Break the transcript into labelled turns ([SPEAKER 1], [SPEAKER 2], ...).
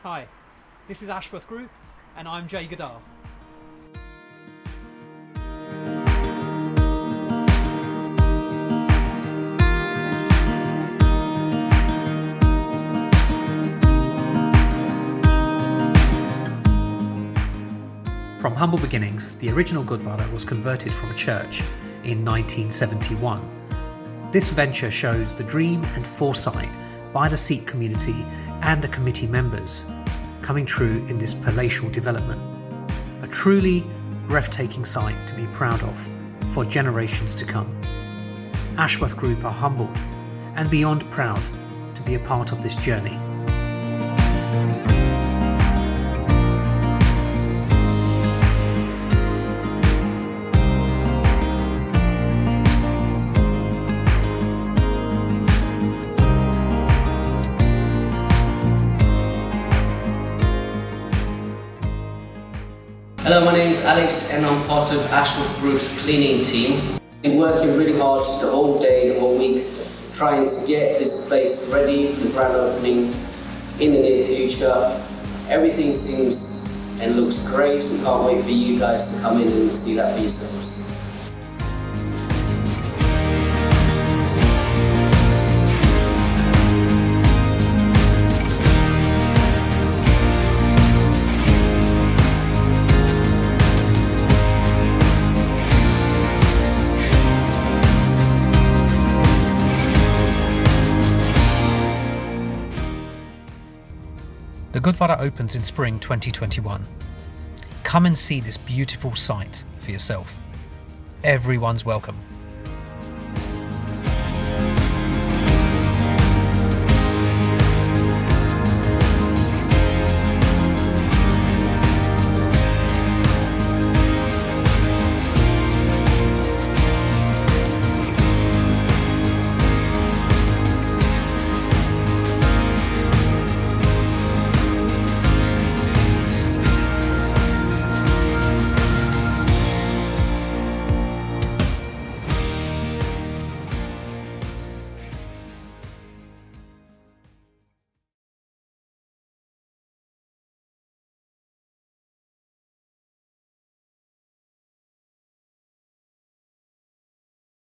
[SPEAKER 1] Hi, this is Ashworth Group and I'm Sikh Gurdwara.
[SPEAKER 2] From humble beginnings, the original Gurdwara was converted from a church in 1971. This venture shows the dream and foresight by the Sikh community and the committee members coming true in this palatial development. A truly breathtaking sight to be proud of for generations to come. Ashworth Group are humbled and beyond proud to be a part of this journey.
[SPEAKER 3] Hello, my name is Alex and I'm part of Ashworth Group's cleaning team. Been working really hard the whole day, the whole week, trying to get this place ready for the grand opening in the near future. Everything seems and looks great. We can't wait for you guys to come in and see that for yourselves.
[SPEAKER 2] The Gurdwara opens in spring 2021. Come and see this beautiful site for yourself. Everyone's welcome.